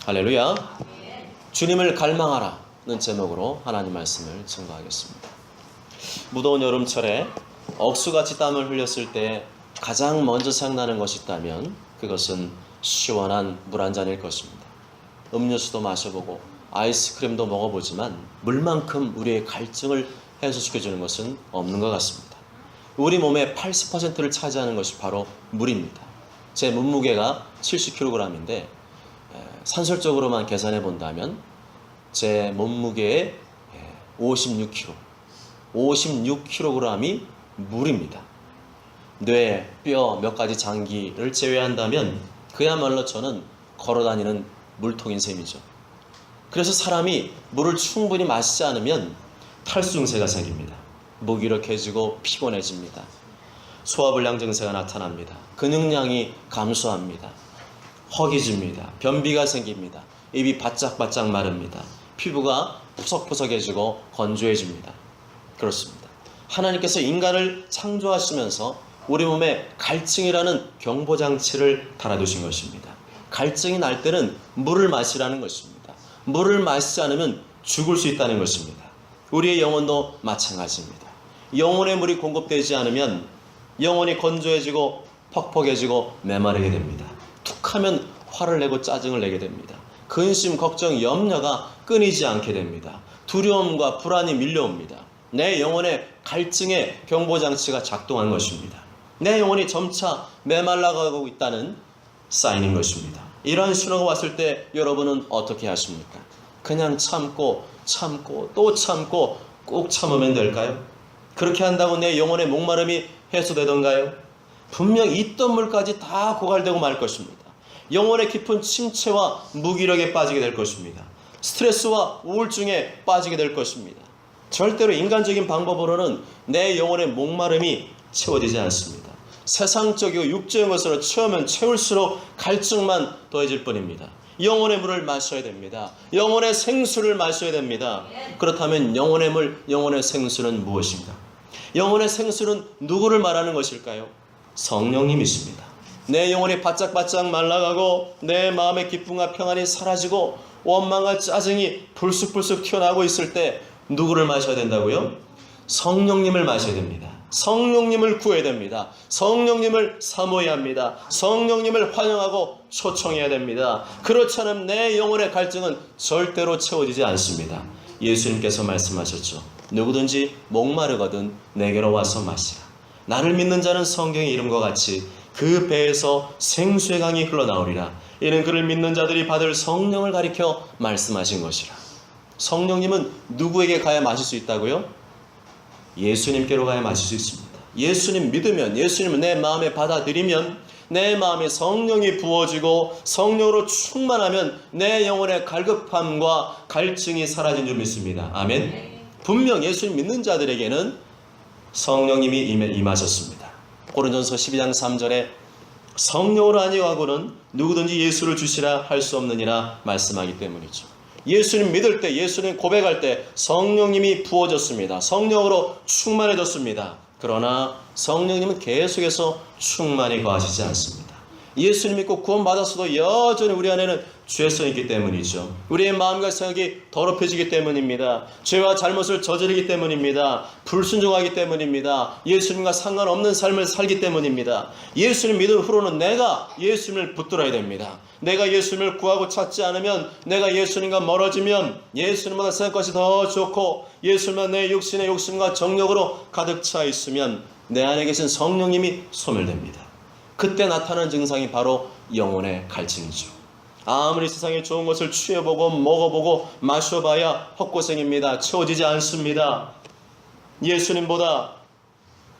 할렐루야. 주님을 갈망하라는 제목으로 하나님 말씀을 증거하겠습니다. 무더운 여름철에 억수같이 땀을 흘렸을 때 가장 먼저 생각나는 것이 있다면 그것은 시원한 물 한 잔일 것입니다. 음료수도 마셔보고 아이스크림도 먹어보지만 물만큼 우리의 갈증을 해소시켜주는 것은 없는 것 같습니다. 우리 몸의 80%를 차지하는 것이 바로 물입니다. 제 몸무게가 70kg인데 산술적으로만 계산해 본다면 제 몸무게의 56kg이 물입니다. 뇌, 뼈, 몇 가지 장기를 제외한다면 그야말로 저는 걸어다니는 물통인 셈이죠. 그래서 사람이 물을 충분히 마시지 않으면 탈수 증세가 생깁니다. 무기력해지고 피곤해집니다. 소화불량 증세가 나타납니다. 근육량이 감소합니다. 허기집니다. 변비가 생깁니다. 입이 바짝바짝 마릅니다. 피부가 푸석푸석해지고 건조해집니다. 그렇습니다. 하나님께서 인간을 창조하시면서 우리 몸에 갈증이라는 경보장치를 달아두신 것입니다. 갈증이 날 때는 물을 마시라는 것입니다. 물을 마시지 않으면 죽을 수 있다는 것입니다. 우리의 영혼도 마찬가지입니다. 영혼의 물이 공급되지 않으면 영혼이 건조해지고 퍽퍽해지고 메마르게 됩니다. 툭하면 화를 내고 짜증을 내게 됩니다. 근심, 걱정, 염려가 끊이지 않게 됩니다. 두려움과 불안이 밀려옵니다. 내 영혼의 갈증의 경보장치가 작동한 것입니다. 내 영혼이 점차 메말라가고 있다는 사인인 것입니다. 이러한 신호가 왔을 때 여러분은 어떻게 하십니까? 그냥 참고 또 참고 꼭 참으면 될까요? 그렇게 한다고 내 영혼의 목마름이 해소되던가요? 분명 있던 물까지 다 고갈되고 말 것입니다. 영혼의 깊은 침체와 무기력에 빠지게 될 것입니다. 스트레스와 우울증에 빠지게 될 것입니다. 절대로 인간적인 방법으로는 내 영혼의 목마름이 채워지지 않습니다. 세상적이고 육적인 것으로 채우면 채울수록 갈증만 더해질 뿐입니다. 영혼의 물을 마셔야 됩니다. 영혼의 생수를 마셔야 됩니다. 그렇다면 영혼의 물, 영혼의 생수는 무엇인가? 영혼의 생수는 누구를 말하는 것일까요? 성령님이십니다. 내 영혼이 바짝바짝 말라가고 내 마음의 기쁨과 평안이 사라지고 원망과 짜증이 불쑥불쑥 튀어나오고 있을 때 누구를 마셔야 된다고요? 성령님을 마셔야 됩니다. 성령님을 구해야 됩니다. 성령님을 사모해야 합니다. 성령님을 환영하고 초청해야 됩니다. 그렇지 않으면 내 영혼의 갈증은 절대로 채워지지 않습니다. 예수님께서 말씀하셨죠. 누구든지 목마르거든 내게로 와서 마시라. 나를 믿는 자는 성경의 이름과 같이 그 배에서 생수의 강이 흘러나오리라. 이는 그를 믿는 자들이 받을 성령을 가리켜 말씀하신 것이라. 성령님은 누구에게 가야 마실 수 있다고요? 예수님께로 가야 마실 수 있습니다. 예수님 믿으면, 예수님을 내 마음에 받아들이면 내 마음에 성령이 부어지고 성령으로 충만하면 내 영혼의 갈급함과 갈증이 사라진 줄 믿습니다. 아멘. 분명 예수님 믿는 자들에게는 성령님이 임하셨습니다. 고린도전서 12장 3절에 성령으로 아니하고는 누구든지 예수를 주시라 할 수 없느니라 말씀하기 때문이죠. 예수님 믿을 때, 예수님 고백할 때 성령님이 부어졌습니다. 성령으로 충만해졌습니다. 그러나 성령님은 계속해서 충만히 거하시지 않습니다. 예수님 믿고 구원받았어도 여전히 우리 안에는 죄성이 있기 때문이죠. 우리의 마음과 생각이 더럽혀지기 때문입니다. 죄와 잘못을 저지르기 때문입니다. 불순종하기 때문입니다. 예수님과 상관없는 삶을 살기 때문입니다. 예수님 믿은 후로는 내가 예수님을 붙들어야 됩니다. 내가 예수님을 구하고 찾지 않으면, 내가 예수님과 멀어지면 예수님보다 생각 것이 더 좋고 예수님과 내 육신의 욕심과 정욕으로 가득 차 있으면 내 안에 계신 성령님이 소멸됩니다. 그때 나타나는 증상이 바로 영혼의 갈증이죠. 아무리 세상에 좋은 것을 취해보고 먹어보고 마셔봐야 헛고생입니다. 채워지지 않습니다. 예수님보다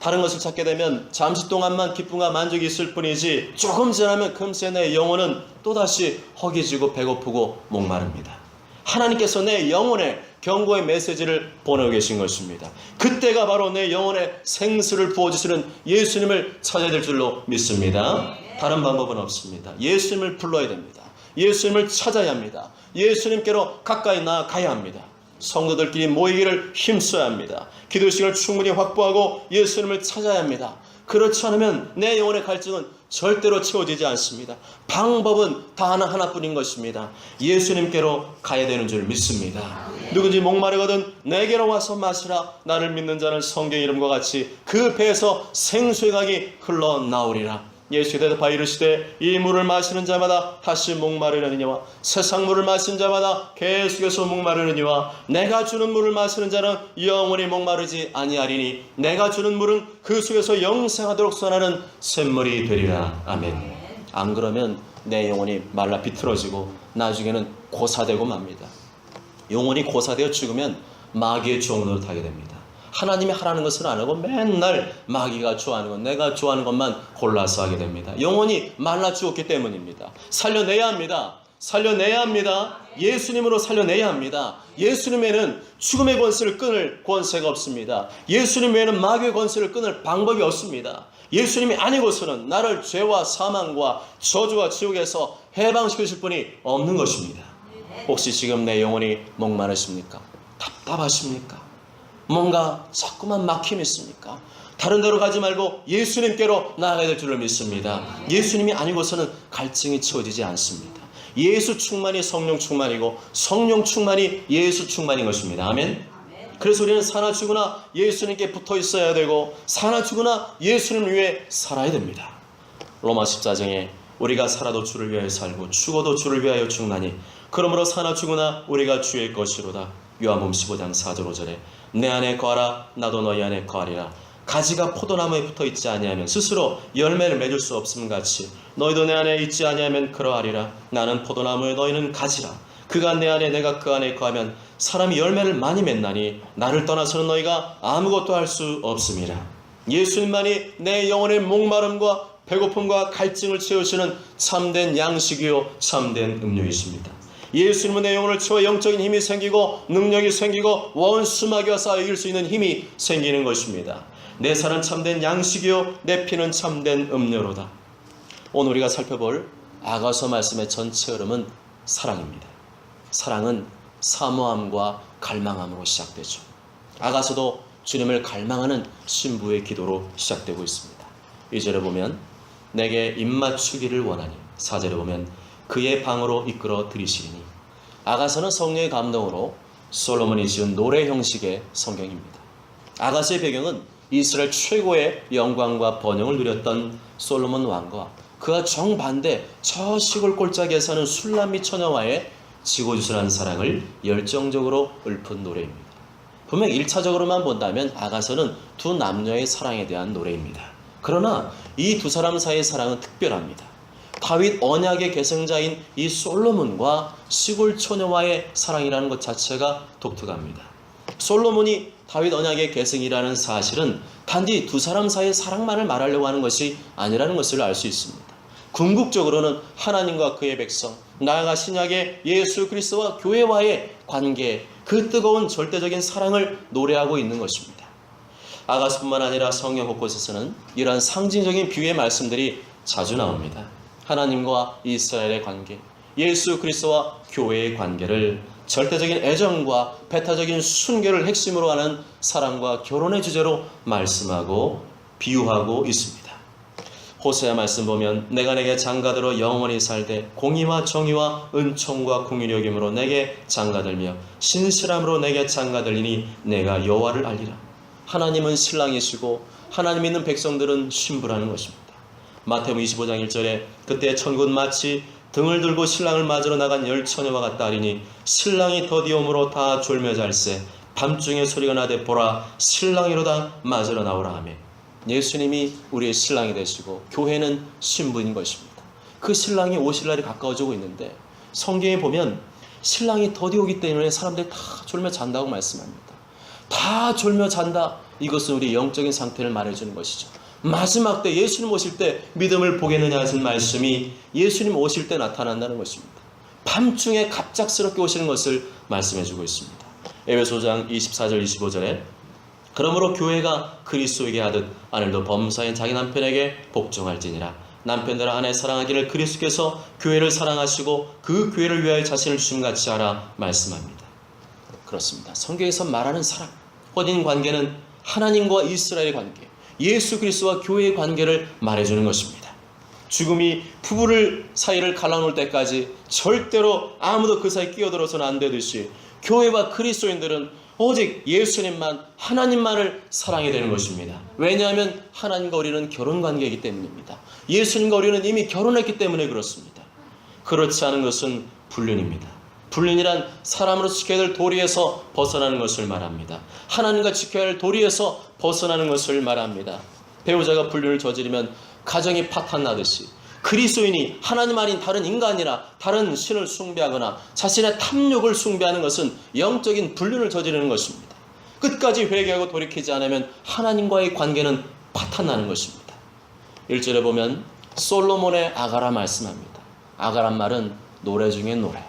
다른 것을 찾게 되면 잠시 동안만 기쁨과 만족이 있을 뿐이지 조금 지나면 금세 내 영혼은 또다시 허기지고 배고프고 목마릅니다. 하나님께서 내 영혼에 경고의 메시지를 보내고 계신 것입니다. 그때가 바로 내 영혼에 생수를 부어주시는 예수님을 찾아야 될 줄로 믿습니다. 다른 방법은 없습니다. 예수님을 불러야 됩니다. 예수님을 찾아야 합니다. 예수님께로 가까이 나아가야 합니다. 성도들끼리 모이기를 힘써야 합니다. 기도식을 충분히 확보하고 예수님을 찾아야 합니다. 그렇지 않으면 내 영혼의 갈증은 절대로 채워지지 않습니다. 방법은 단 하나뿐인 것입니다. 예수님께로 가야 되는 줄 믿습니다. 누구든지 목마르거든 내게로 와서 마시라. 나를 믿는 자는 성경 이름과 같이 그 배에서 생수의 강이 흘러나오리라. 예수께 대답하여 이르시되 이 물을 마시는 자마다 다시 목마르느니와 세상 물을 마시는 자마다 계속해서 목마르느니와 내가 주는 물을 마시는 자는 영원히 목마르지 아니하리니 내가 주는 물은 그 속에서 영생하도록 솟아나는 샘물이 되리라. 아멘. 안 그러면 내 영혼이 말라 비틀어지고 나중에는 고사되고 맙니다. 영혼이 고사되어 죽으면 마귀의 종으로 타게 됩니다. 하나님이 하라는 것을 안 하고 맨날 마귀가 좋아하는 것, 내가 좋아하는 것만 골라서 하게 됩니다. 영혼이 말라 죽었기 때문입니다. 살려내야 합니다. 살려내야 합니다. 예수님으로 살려내야 합니다. 예수님 외에는 죽음의 권세를 끊을 권세가 없습니다. 예수님 외에는 마귀의 권세를 끊을 방법이 없습니다. 예수님이 아니고서는 나를 죄와 사망과 저주와 지옥에서 해방시키실 분이 없는 것입니다. 혹시 지금 내 영혼이 목마르십니까? 답답하십니까? 뭔가 자꾸만 막힘이 있습니까? 다른 데로 가지 말고 예수님께로 나아가야 될 줄로 믿습니다. 예수님이 아니고서는 갈증이 채워지지 않습니다. 예수 충만이 성령 충만이고 성령 충만이 예수 충만인 것입니다. 아멘. 그래서 우리는 사나 죽으나 예수님께 붙어 있어야 되고 사나 죽으나 예수님 위해 살아야 됩니다. 로마 14장에 우리가 살아도 주를 위하여 살고 죽어도 주를 위하여 죽나니 그러므로 사나 죽으나 우리가 주의 것이로다. 요한복음 15장 4절 5절에 내 안에 거하라 나도 너희 안에 거하리라. 가지가 포도나무에 붙어있지 아니하면 스스로 열매를 맺을 수 없음 같이 너희도 내 안에 있지 아니하면 그러하리라. 나는 포도나무에 너희는 가지라. 그가 내 안에 내가 그 안에 거하면 사람이 열매를 많이 맺나니 나를 떠나서는 너희가 아무것도 할 수 없음이라. 예수님만이 내 영혼의 목마름과 배고픔과 갈증을 채우시는 참된 양식이요 참된 음료이십니다. 예수님은 내 영혼을 채워 영적인 힘이 생기고 능력이 생기고 원수마귀와 싸워 이길 수 있는 힘이 생기는 것입니다. 내 살은 참된 양식이요 내 피는 참된 음료로다. 오늘 우리가 살펴볼 아가서 말씀의 전체 흐름은 사랑입니다. 사랑은 사모함과 갈망함으로 시작되죠. 아가서도 주님을 갈망하는 신부의 기도로 시작되고 있습니다. 2절에 보면 내게 입맞추기를 원하니 4절에 보면 그의 방으로 이끌어 들이시리니. 아가서는 성령의 감동으로 솔로몬이 지은 노래 형식의 성경입니다. 아가서의 배경은 이스라엘 최고의 영광과 번영을 누렸던 솔로몬 왕과 그와 정반대 저 시골 골짜기에 사는 술람미 처녀와의 지고지순한 사랑을 열정적으로 읊은 노래입니다. 분명 1차적으로만 본다면 아가서는 두 남녀의 사랑에 대한 노래입니다. 그러나 이 두 사람 사이의 사랑은 특별합니다. 다윗 언약의 계승자인 이 솔로몬과 시골 처녀와의 사랑이라는 것 자체가 독특합니다. 솔로몬이 다윗 언약의 계승이라는 사실은 단지 두 사람 사이의 사랑만을 말하려고 하는 것이 아니라는 것을 알 수 있습니다. 궁극적으로는 하나님과 그의 백성, 나아가 신약의 예수 그리스도와 교회와의 관계, 그 뜨거운 절대적인 사랑을 노래하고 있는 것입니다. 아가서뿐만 아니라 성경 곳곳에서는 이러한 상징적인 비유의 말씀들이 자주 나옵니다. 하나님과 이스라엘의 관계, 예수 그리스도와 교회의 관계를 절대적인 애정과 배타적인 순결을 핵심으로 하는 사랑과 결혼의 주제로 말씀하고 비유하고 있습니다. 호세아 말씀 보면 내가 내게 장가들어 영원히 살되 공의와 정의와 은총과 긍휼이 여김으로 내게 장가들며 신실함으로 내게 장가들리니 내가 여호와를 알리라. 하나님은 신랑이시고 하나님 믿는 백성들은 신부라는 것입니다. 마태복음 25장 1절에 그때 천국은 마치 등을 들고 신랑을 맞으러 나간 열 처녀와 같다 하리니 신랑이 더디옴으로 다 졸며 잘세 밤중에 소리가 나되 보라 신랑이로다 맞으러 나오라 하며 예수님이 우리의 신랑이 되시고 교회는 신부인 것입니다. 그 신랑이 오실 날이 가까워지고 있는데 성경에 보면 신랑이 더디오기 때문에 사람들이 다 졸며 잔다고 말씀합니다. 다 졸며 잔다. 이것은 우리 영적인 상태를 말해주는 것이죠. 마지막 때 예수님 오실 때 믿음을 보겠느냐 하신 말씀이 예수님 오실 때 나타난다는 것입니다. 밤중에 갑작스럽게 오시는 것을 말씀해주고 있습니다. 에베소장 24절 25절에 그러므로 교회가 그리스도에게 하듯 아내도 범사인 자기 남편에게 복종할지니라. 남편들 아내 사랑하기를 그리스도께서 교회를 사랑하시고 그 교회를 위하여 자신을 주심같이 하라 말씀합니다. 그렇습니다. 성경에서 말하는 사랑, 혼인 관계는 하나님과 이스라엘의 관계, 예수 그리스도와 교회의 관계를 말해주는 것입니다. 죽음이 부부를 사이를 갈라놓을 때까지 절대로 아무도 그 사이 끼어들어서는 안 되듯이 교회와 그리스도인들은 오직 예수님만, 하나님만을 사랑해야 되는 것입니다. 왜냐하면 하나님과 우리는 결혼관계이기 때문입니다. 예수님과 우리는 이미 결혼했기 때문에 그렇습니다. 그렇지 않은 것은 불륜입니다. 불륜이란 사람으로 지켜야 될 도리에서 벗어나는 것을 말합니다. 하나님과 지켜야 할 도리에서 벗어나는 것을 말합니다. 배우자가 불륜을 저지르면 가정이 파탄나듯이 그리스도인이 하나님 아닌 다른 인간이나 다른 신을 숭배하거나 자신의 탐욕을 숭배하는 것은 영적인 불륜을 저지르는 것입니다. 끝까지 회개하고 돌이키지 않으면 하나님과의 관계는 파탄나는 것입니다. 1절에 보면 솔로몬의 아가라 말씀합니다. 아가란 말은 노래 중에 노래,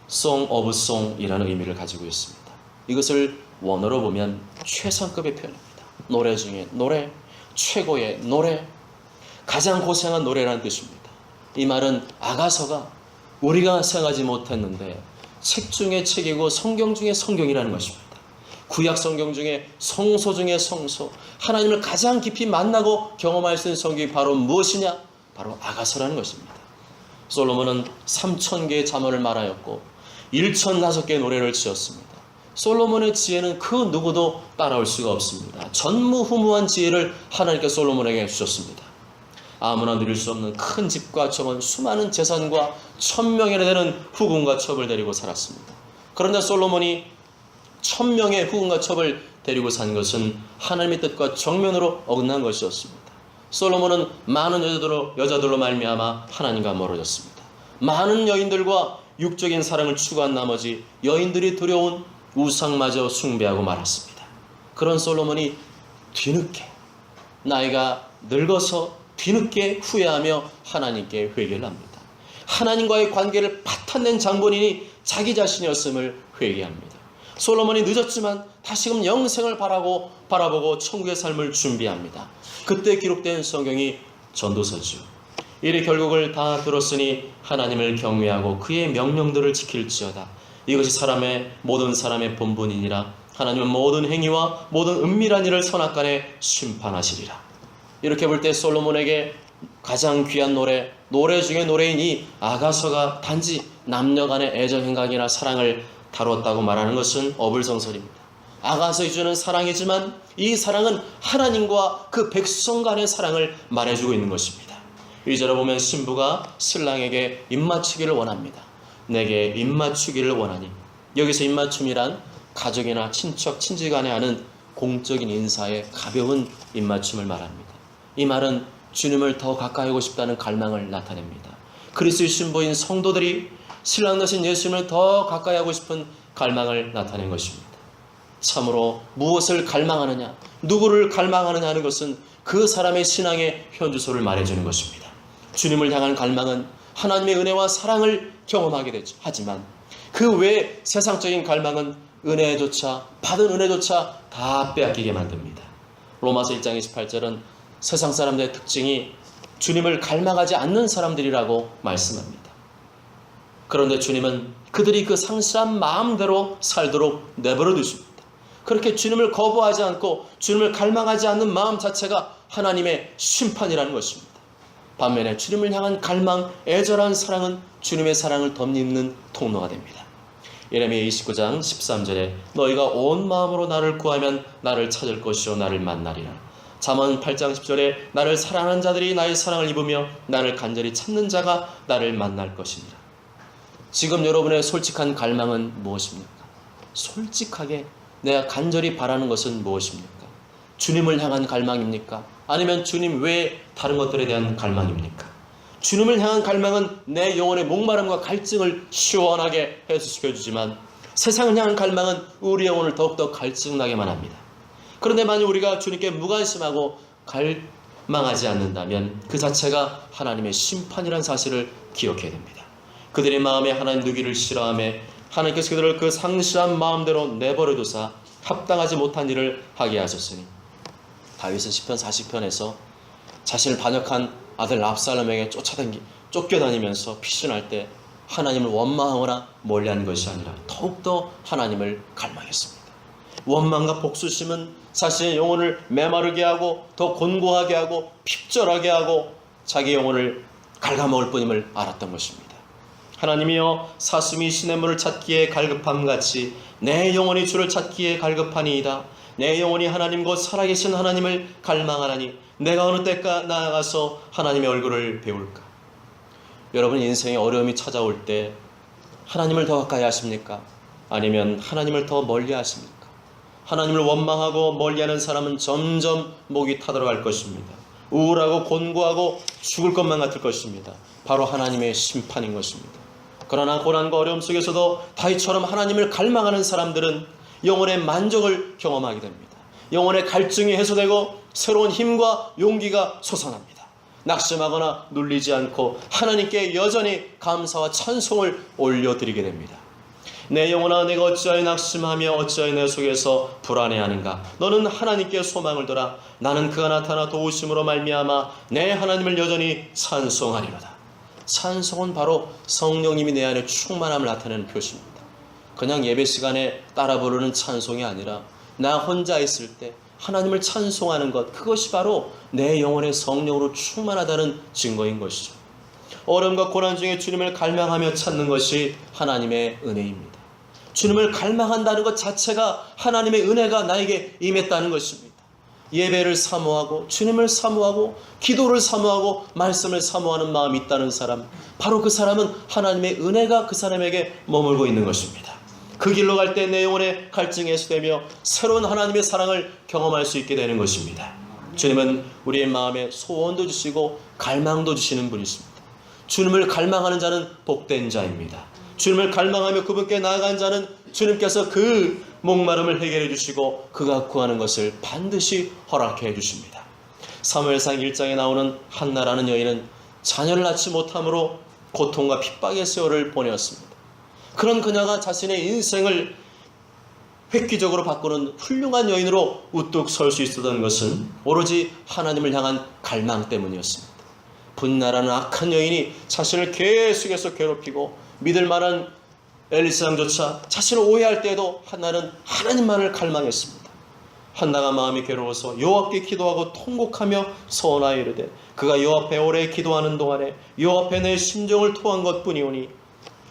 Song of Song이라는 의미를 가지고 있습니다. 이것을 원어로 보면 최상급의 표현입니다. 노래 중에 노래, 최고의 노래, 가장 고생한 노래라는 뜻입니다. 이 말은 아가서가 우리가 생각하지 못했는데 책 중에 책이고 성경 중에 성경이라는 것입니다. 구약 성경 중에 성소 중에 성소, 하나님을 가장 깊이 만나고 경험할 수 있는 성경이 바로 무엇이냐? 바로 아가서라는 것입니다. 솔로몬은 3000개의 잠언을 말하였고 1005개의 노래를 지었습니다. 솔로몬의 지혜는 그 누구도 따라올 수가 없습니다. 전무후무한 지혜를 하나님께 솔로몬에게 주셨습니다. 아무나 누릴 수 없는 큰 집과 정원, 수많은 재산과 1000명이나 되는 후궁과 첩을 데리고 살았습니다. 그런데 솔로몬이 1000명의 후궁과 첩을 데리고 산 것은 하나님의 뜻과 정면으로 어긋난 것이었습니다. 솔로몬은 많은 여자들로 말미암아 하나님과 멀어졌습니다. 많은 여인들과 육적인 사랑을 추구한 나머지 여인들이 두려운 우상마저 숭배하고 말았습니다. 그런 솔로몬이 뒤늦게 나이가 늙어서 뒤늦게 후회하며 하나님께 회개를 합니다. 하나님과의 관계를 파탄낸 장본인이 자기 자신이었음을 회개합니다. 솔로몬이 늦었지만 다시금 영생을 바라보고 천국의 삶을 준비합니다. 그때 기록된 성경이 전도서죠. 이래 결국을 다 들었으니 하나님을 경외하고 그의 명령들을 지킬지어다. 이것이 모든 사람의 본분이니라. 하나님은 모든 행위와 모든 은밀한 일을 선악간에 심판하시리라. 이렇게 볼 때 솔로몬에게 가장 귀한 노래 중에 노래인 이 아가서가 단지 남녀간의 애정 행각이나 사랑을 다뤘다고 말하는 것은 어불성설입니다. 아가서에 주는 사랑이지만 이 사랑은 하나님과 그 백성 간의 사랑을 말해주고 있는 것입니다. 2절에 보면 신부가 신랑에게 입맞추기를 원합니다. 내게 입맞추기를 원하니. 여기서 입맞춤이란 가족이나 친척, 친지 간에 하는 공적인 인사의 가벼운 입맞춤을 말합니다. 이 말은 주님을 더 가까이 하고 싶다는 갈망을 나타냅니다. 그리스도의 신부인 성도들이 신랑 되신 예수님을 더 가까이 하고 싶은 갈망을 나타낸 것입니다. 참으로 무엇을 갈망하느냐, 누구를 갈망하느냐 하는 것은 그 사람의 신앙의 현주소를 말해주는 것입니다. 주님을 향한 갈망은 하나님의 은혜와 사랑을 경험하게 되죠. 하지만 그 외 세상적인 갈망은 받은 은혜조차 다 빼앗기게 만듭니다. 로마서 1장 28절은 세상 사람들의 특징이 주님을 갈망하지 않는 사람들이라고 말씀합니다. 그런데 주님은 그들이 그 상실한 마음대로 살도록 내버려 두십니다. 그렇게 주님을 거부하지 않고 주님을 갈망하지 않는 마음 자체가 하나님의 심판이라는 것입니다. 반면에 주님을 향한 갈망, 애절한 사랑은 주님의 사랑을 덧입는 통로가 됩니다. 예레미야 29장 13절에 너희가 온 마음으로 나를 구하면 나를 찾을 것이요 나를 만나리라. 잠언 8장 10절에 나를 사랑하는 자들이 나의 사랑을 입으며 나를 간절히 찾는 자가 나를 만날 것이니라. 지금 여러분의 솔직한 갈망은 무엇입니까? 솔직하게 내가 간절히 바라는 것은 무엇입니까? 주님을 향한 갈망입니까? 아니면 주님 외에 다른 것들에 대한 갈망입니까? 주님을 향한 갈망은 내 영혼의 목마름과 갈증을 시원하게 해소시켜주지만 세상을 향한 갈망은 우리 영혼을 더욱더 갈증나게만 합니다. 그런데 만약 우리가 주님께 무관심하고 갈망하지 않는다면 그 자체가 하나님의 심판이라는 사실을 기억해야 됩니다. 그들의 마음에 하나님 누기를 싫어하며 하나님께서 그들을 그 상실한 마음대로 내버려두사 합당하지 못한 일을 하게 하셨으니 다윗은 시편 40편에서 자신을 반역한 아들 압살롬에게 쫓겨다니면서 피신할 때 하나님을 원망하거나 멀리하는 것이 아니라 더욱더 하나님을 갈망했습니다. 원망과 복수심은 자신의 영혼을 메마르게 하고 더 곤고하게 하고 핍절하게 하고 자기 영혼을 갉아먹을 뿐임을 알았던 것입니다. 하나님이여, 사슴이 시냇물을 찾기에 갈급함같이 내 영혼이 주를 찾기에 갈급하니이다. 내 영혼이 하나님 곧 살아계신 하나님을 갈망하나니 내가 어느 때까 나아가서 하나님의 얼굴을 배울까? 여러분, 인생에 어려움이 찾아올 때 하나님을 더 가까이 하십니까? 아니면 하나님을 더 멀리 하십니까? 하나님을 원망하고 멀리하는 사람은 점점 목이 타들어갈 것입니다. 우울하고 곤고하고 죽을 것만 같을 것입니다. 바로 하나님의 심판인 것입니다. 그러나 고난과 어려움 속에서도 다윗처럼 하나님을 갈망하는 사람들은 영혼의 만족을 경험하게 됩니다. 영혼의 갈증이 해소되고 새로운 힘과 용기가 솟아납니다. 낙심하거나 눌리지 않고 하나님께 여전히 감사와 찬송을 올려드리게 됩니다. 내 영혼아, 내가 어찌하여 낙심하며 어찌하여 내 속에서 불안해하는가? 너는 하나님께 소망을 둬라. 나는 그가 나타나 도우심으로 말미암아 내 하나님을 여전히 찬송하리로다. 찬송은 바로 성령님이 내 안에 충만함을 나타내는 표시입니다. 그냥 예배 시간에 따라 부르는 찬송이 아니라 나 혼자 있을 때 하나님을 찬송하는 것, 그것이 바로 내 영혼의 성령으로 충만하다는 증거인 것이죠. 어려움과 고난 중에 주님을 갈망하며 찾는 것이 하나님의 은혜입니다. 주님을 갈망한다는 것 자체가 하나님의 은혜가 나에게 임했다는 것입니다. 예배를 사모하고 주님을 사모하고 기도를 사모하고 말씀을 사모하는 마음이 있다는 사람, 바로 그 사람은 하나님의 은혜가 그 사람에게 머물고 있는 것입니다. 그 길로 갈 때 내 영혼의 갈증이 해소되며 새로운 하나님의 사랑을 경험할 수 있게 되는 것입니다. 주님은 우리의 마음에 소원도 주시고 갈망도 주시는 분이십니다. 주님을 갈망하는 자는 복된 자입니다. 주님을 갈망하며 그분께 나아간 자는 주님께서 그 목마름을 해결해 주시고 그가 구하는 것을 반드시 허락해 주십니다. 사무엘상 1장에 나오는 한나라는 여인은 자녀를 낳지 못함으로 고통과 핍박의 세월을 보내었습니다. 그런 그녀가 자신의 인생을 획기적으로 바꾸는 훌륭한 여인으로 우뚝 설 수 있었던 것은 오로지 하나님을 향한 갈망 때문이었습니다. 분나라는 악한 여인이 자신을 계속해서 괴롭히고 믿을 만한 엘리사장조차 자신을 오해할 때에도 한나는 하나님만을 갈망했습니다. 한나가 마음이 괴로워서 여호와께 기도하고 통곡하며 서원하여 이르되 그가 여호와 앞에 오래 기도하는 동안에 여호와 앞에 내 심정을 토한 것뿐이오니,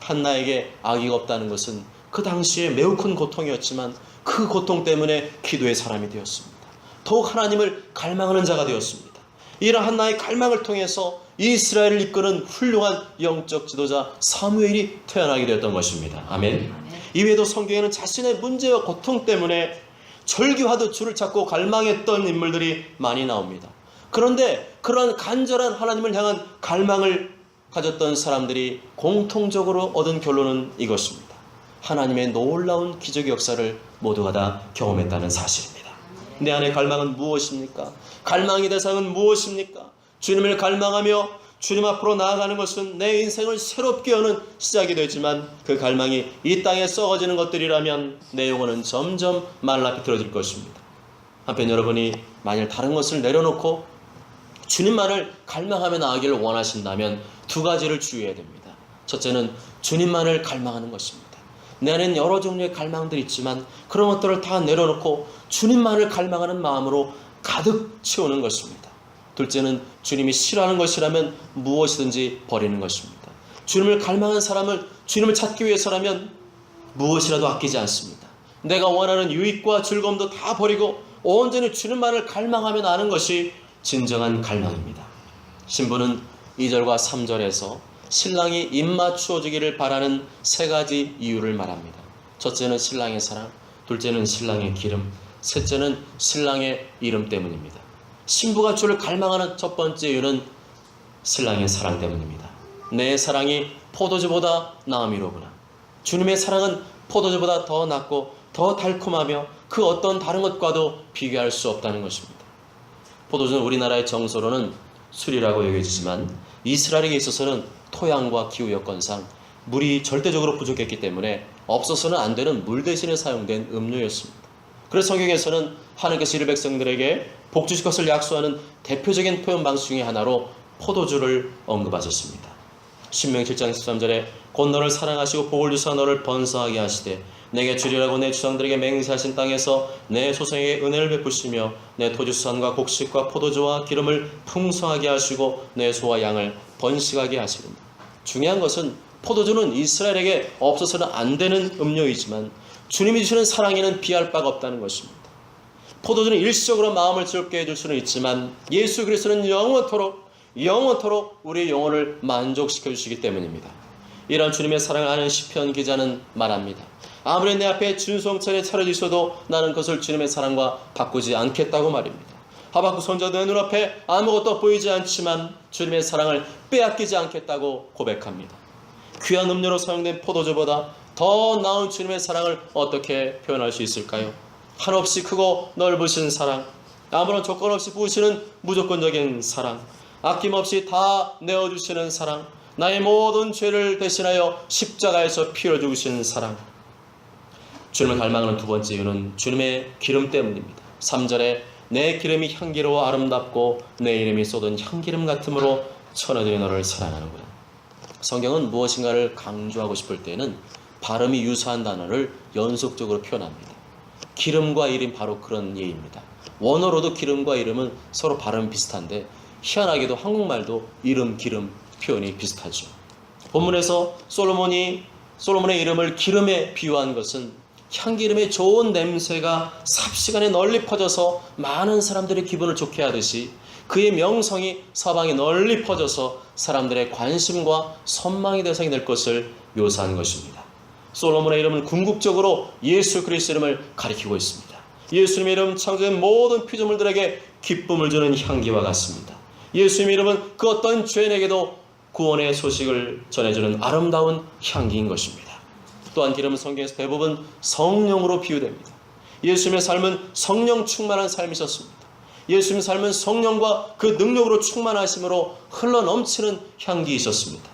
한나에게 악의가 없다는 것은 그 당시에 매우 큰 고통이었지만 그 고통 때문에 기도의 사람이 되었습니다. 더욱 하나님을 갈망하는 자가 되었습니다. 이런 한나의 갈망을 통해서 이스라엘을 이끄는 훌륭한 영적 지도자 사무엘이 태어나게 되었던 것입니다. 아멘. 이외에도 성경에는 자신의 문제와 고통 때문에 절규하듯 주를 찾고 갈망했던 인물들이 많이 나옵니다. 그런데 그러한 간절한 하나님을 향한 갈망을 가졌던 사람들이 공통적으로 얻은 결론은 이것입니다. 하나님의 놀라운 기적의 역사를 모두가 다 경험했다는 사실입니다. 내 안의 갈망은 무엇입니까? 갈망의 대상은 무엇입니까? 주님을 갈망하며 주님 앞으로 나아가는 것은 내 인생을 새롭게 여는 시작이 되지만 그 갈망이 이 땅에 썩어지는 것들이라면 내 영혼은 점점 말라 비틀어질 것입니다. 한편 여러분이 만일 다른 것을 내려놓고 주님만을 갈망하며 나아가기를 원하신다면 두 가지를 주의해야 됩니다. 첫째는 주님만을 갈망하는 것입니다. 내 안에는 여러 종류의 갈망들이 있지만 그런 것들을 다 내려놓고 주님만을 갈망하는 마음으로 가득 채우는 것입니다. 둘째는 주님이 싫어하는 것이라면 무엇이든지 버리는 것입니다. 주님을 갈망하는 사람은 주님을 찾기 위해서라면 무엇이라도 아끼지 않습니다. 내가 원하는 유익과 즐거움도 다 버리고 온전히 주님만을 갈망하며 나는 것이 진정한 갈망입니다. 신부는 2절과 3절에서 신랑이 입맞추어주기를 바라는 세 가지 이유를 말합니다. 첫째는 신랑의 사랑, 둘째는 신랑의 기름, 셋째는 신랑의 이름 때문입니다. 신부가 주를 갈망하는 첫 번째 이유는 신랑의 사랑 때문입니다. 내 사랑이 포도주보다 나음이로구나. 주님의 사랑은 포도주보다 더 낫고 더 달콤하며 그 어떤 다른 것과도 비교할 수 없다는 것입니다. 포도주는 우리나라의 정서로는 술이라고 여겨지지만 이스라엘에게 있어서는 토양과 기후 여건상 물이 절대적으로 부족했기 때문에 없어서는 안 되는 물 대신에 사용된 음료였습니다. 그래서 성경에서는 하나님께서 이스라엘 백성들에게 복 주실 것을 약속하는 대표적인 표현 방식 중에 하나로 포도주를 언급하셨습니다. 신명기 7장 13절에 곧 너를 사랑하시고 복을 주사 너를 번성하게 하시되 내게 주리라고 내 주상들에게 맹세하신 땅에서 내 소생에게 은혜를 베푸시며 내 토지수산과 곡식과 포도주와 기름을 풍성하게 하시고 내 소와 양을 번식하게 하시는 분. 중요한 것은 포도주는 이스라엘에게 없어서는 안 되는 음료이지만 주님이 주시는 사랑에는 비할 바가 없다는 것입니다. 포도주는 일시적으로 마음을 즐겁게 해줄 수는 있지만 예수 그리스도는 영원토록 우리의 영혼을 만족시켜 주시기 때문입니다. 이런 주님의 사랑을 아는 시편 기자는 말합니다. 아무리 내 앞에 준송천에 차려져 있어도 나는 그것을 주님의 사랑과 바꾸지 않겠다고 말입니다. 하박국 선지자도 내 눈앞에 아무것도 보이지 않지만 주님의 사랑을 빼앗기지 않겠다고 고백합니다. 귀한 음료로 사용된 포도주보다 더 나은 주님의 사랑을 어떻게 표현할 수 있을까요? 한없이 크고 넓으신 사랑, 아무런 조건 없이 부으시는 무조건적인 사랑, 아낌없이 다 내어주시는 사랑, 나의 모든 죄를 대신하여 십자가에서 피를 죽으신 사랑. 주님을 갈망하는 두 번째 이유는 주님의 기름 때문입니다. 3절에 내 기름이 향기로워 아름답고 내 이름이 쏟은 향기름 같으므로 천하들이 너를 사랑하는구나. 성경은 무엇인가를 강조하고 싶을 때에는 발음이 유사한 단어를 연속적으로 표현합니다. 기름과 이름 바로 그런 예입니다. 원어로도 기름과 이름은 서로 발음이 비슷한데 희한하게도 한국말도 이름, 기름 표현이 비슷하죠. 본문에서 솔로몬의 이름을 기름에 비유한 것은 향기름의 좋은 냄새가 삽시간에 널리 퍼져서 많은 사람들의 기분을 좋게 하듯이 그의 명성이 사방에 널리 퍼져서 사람들의 관심과 선망의 대상이 될 것을 묘사한 것입니다. 솔로몬의 이름은 궁극적으로 예수 그리스도 이름을 가리키고 있습니다. 예수님의 이름 창조된 모든 피조물들에게 기쁨을 주는 향기와 같습니다. 예수님의 이름은 그 어떤 죄인에게도 구원의 소식을 전해주는 아름다운 향기인 것입니다. 또한 기름은 성경에서 대부분 성령으로 비유됩니다. 예수님의 삶은 성령 충만한 삶이셨습니다. 예수님의 삶은 성령과 그 능력으로 충만하심으로 흘러넘치는 향기이셨습니다.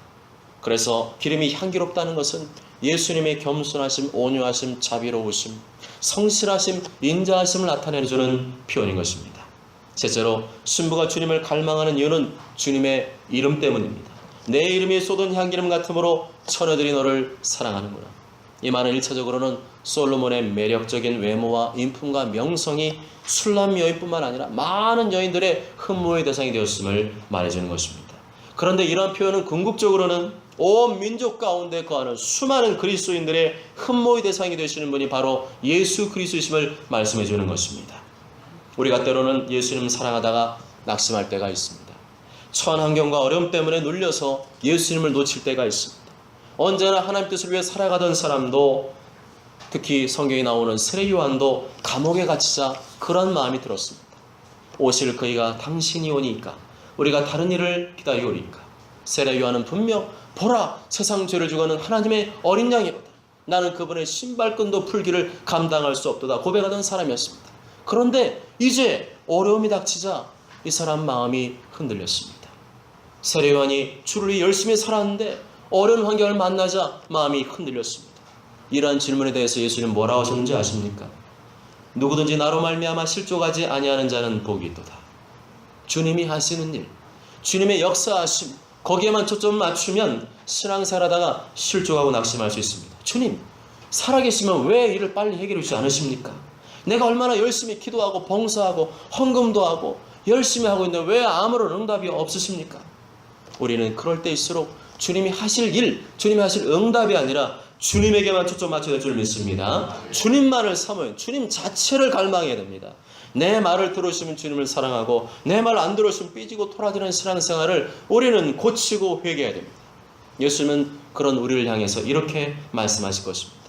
그래서 기름이 향기롭다는 것은 예수님의 겸손하심, 온유하심, 자비로우심, 성실하심, 인자하심을 나타내주는 표현인 것입니다. 셋째로 신부가 주님을 갈망하는 이유는 주님의 이름 때문입니다. 내 이름이 쏟은 향기름 같으므로 처녀들이 너를 사랑하는구나. 이 말은 1차적으로는 솔로몬의 매력적인 외모와 인품과 명성이 술람 여인뿐만 아니라 많은 여인들의 흠모의 대상이 되었음을 말해주는 것입니다. 그런데 이러한 표현은 궁극적으로는 온 민족 가운데 거하는 수많은 그리스도인들의 흠모의 대상이 되시는 분이 바로 예수 그리스도이심을 말씀해 주는 것입니다. 우리가 때로는 예수님을 사랑하다가 낙심할 때가 있습니다. 처한 환경과 어려움 때문에 눌려서 예수님을 놓칠 때가 있습니다. 언제나 하나님 뜻을 위해 살아가던 사람도, 특히 성경에 나오는 세례 요한도 감옥에 갇히자 그런 마음이 들었습니다. 오실 그이가 당신이 오니까 우리가 다른 일을 기다리오리까. 세례 요한은 분명 보라, 세상 죄를 죽어는 하나님의 어린 양이로다. 나는 그분의 신발끈도 풀기를 감당할 수 없도다 고백하던 사람이었습니다. 그런데 이제 어려움이 닥치자 이 사람 마음이 흔들렸습니다. 세례 요한이 주를 위해 열심히 살았는데 어려운 환경을 만나자 마음이 흔들렸습니다. 이러한 질문에 대해서 예수님은 뭐라고 하셨는지 아십니까? 누구든지 나로 말미암아 실족하지 아니하는 자는 복이 있도다. 주님이 하시는 일, 주님의 역사하심, 거기에만 초점을 맞추면 신앙생활하다가 실족하고 낙심할 수 있습니다. 주님, 살아계시면 왜 일을 빨리 해결해 주지 않으십니까? 내가 얼마나 열심히 기도하고 봉사하고 헌금도 하고 열심히 하고 있는데 왜 아무런 응답이 없으십니까? 우리는 그럴 때일수록 주님이 하실 일, 주님이 하실 응답이 아니라 주님에게만 초점 맞춰야 될 줄 믿습니다. 주님만을 사모해요. 주님 자체를 갈망해야 됩니다. 내 말을 들으시면 주님을 사랑하고 내 말 안 들으시면 삐지고 토라지는 신앙생활을 우리는 고치고 회개해야 됩니다. 예수님은 그런 우리를 향해서 이렇게 말씀하실 것입니다.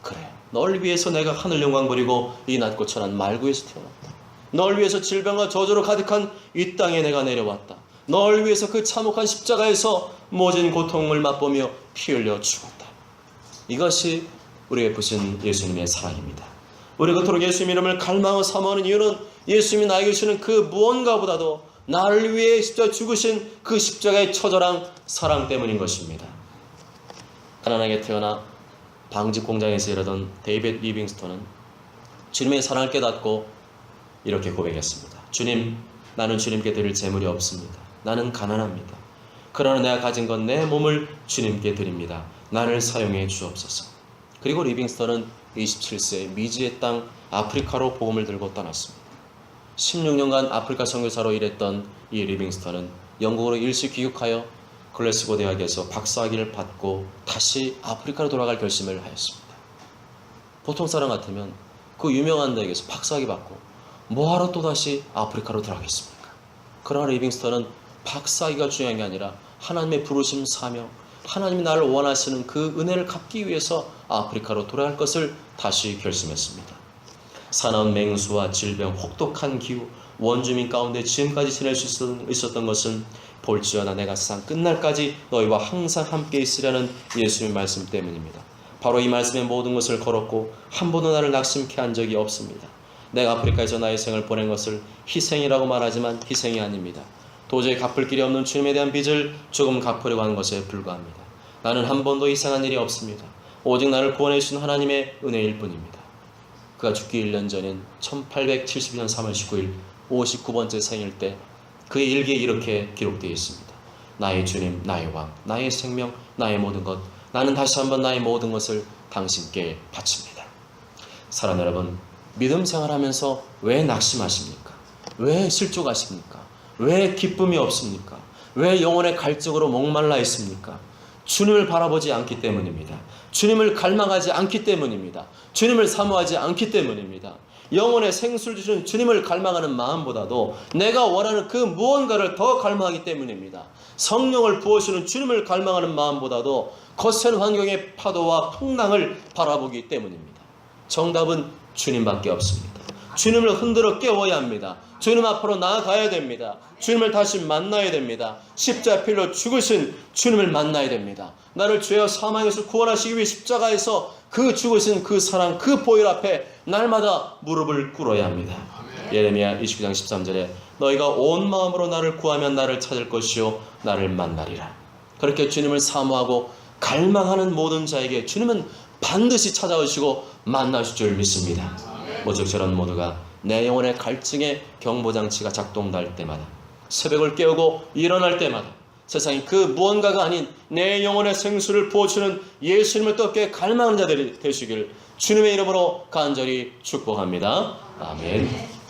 그래, 널 위해서 내가 하늘 영광 버리고 이 낮고 천한 말구에서 태어났다. 널 위해서 질병과 저주로 가득한 이 땅에 내가 내려왔다. 널 위해서 그 참혹한 십자가에서 모진 고통을 맛보며 피 흘려 죽었다. 이것이 우리의 부신 예수님의 사랑입니다. 우리가 그토록 예수님 이름을 갈망하고 사모하는 이유는 예수님이 나에게 주시는 그 무언가보다도 나를 위해 십자가 죽으신 그 십자가의 처절한 사랑 때문인 것입니다. 가난하게 태어나 방직 공장에서 일하던 데이빗 리빙스턴은 주님의 사랑을 깨닫고 이렇게 고백했습니다. 주님, 나는 주님께 드릴 재물이 없습니다. 나는 가난합니다. 그러나 내가 가진 건 내 몸을 주님께 드립니다. 나를 사용해 주옵소서. 그리고 리빙스턴은 27세 미지의 땅 아프리카로 복음을 들고 떠났습니다. 16년간 아프리카 선교사로 일했던 이 리빙스턴은 영국으로 일시 귀국하여 글래스고 대학에서 박사학위를 받고 다시 아프리카로 돌아갈 결심을 하였습니다. 보통 사람 같으면 그 유명한 대학에서 박사학위 받고 뭐하러 또다시 아프리카로 돌아가겠습니까? 그러나 리빙스턴은 박사학위가 중요한 게 아니라 하나님의 부르심 사명, 하나님이 나를 원하시는 그 은혜를 갚기 위해서 아프리카로 돌아갈 것을 다시 결심했습니다. 사나운 맹수와 질병, 혹독한 기후, 원주민 가운데 지금까지 지낼 수 있었던 것은 볼지어다 내가 세상 끝날까지 너희와 항상 함께 있으려는 예수님의 말씀 때문입니다. 바로 이 말씀의 모든 것을 걸었고 한 번도 나를 낙심케 한 적이 없습니다. 내가 아프리카에서 나의 생을 보낸 것을 희생이라고 말하지만 희생이 아닙니다. 도저히 갚을 길이 없는 주님에 대한 빚을 조금 갚으려고 하는 것에 불과합니다. 나는 한 번도 이상한 일이 없습니다. 오직 나를 구원해 주신 하나님의 은혜일 뿐입니다. 그가 죽기 1년 전인 1872년 3월 19일 59번째 생일 때 그의 일기에 이렇게 기록되어 있습니다. 나의 주님, 나의 왕, 나의 생명, 나의 모든 것, 나는 다시 한번 나의 모든 것을 당신께 바칩니다. 사랑하는 여러분, 믿음 생활하면서 왜 낙심하십니까? 왜 실족하십니까? 왜 기쁨이 없습니까? 왜 영혼의 갈증으로 목말라 있습니까? 주님을 바라보지 않기 때문입니다. 주님을 갈망하지 않기 때문입니다. 주님을 사모하지 않기 때문입니다. 영혼의 생수를 주시는 주님을 갈망하는 마음보다도 내가 원하는 그 무언가를 더 갈망하기 때문입니다. 성령을 부어주시는 주님을 갈망하는 마음보다도 거센 환경의 파도와 풍랑을 바라보기 때문입니다. 정답은 주님밖에 없습니다. 주님을 흔들어 깨워야 합니다. 주님 앞으로 나아가야 됩니다. 주님을 다시 만나야 됩니다. 십자필로 죽으신 주님을 만나야 됩니다. 나를 죄와 사망에서 구원하시기 위해 십자가에서 그 죽으신 그 사랑, 그 보혈 앞에 날마다 무릎을 꿇어야 합니다. 예레미야 29장 13절에 너희가 온 마음으로 나를 구하면 나를 찾을 것이요 나를 만나리라. 그렇게 주님을 사모하고 갈망하는 모든 자에게 주님은 반드시 찾아오시고 만나실 줄 믿습니다. 모두 저런 모두가 내 영혼의 갈증의 경보장치가 작동할 때마다, 새벽을 깨우고 일어날 때마다 세상에 그 무언가가 아닌 내 영혼의 생수를 부어주는 예수님을 뜨겁게 갈망하는 자들이 되시길 주님의 이름으로 간절히 축복합니다. 아멘.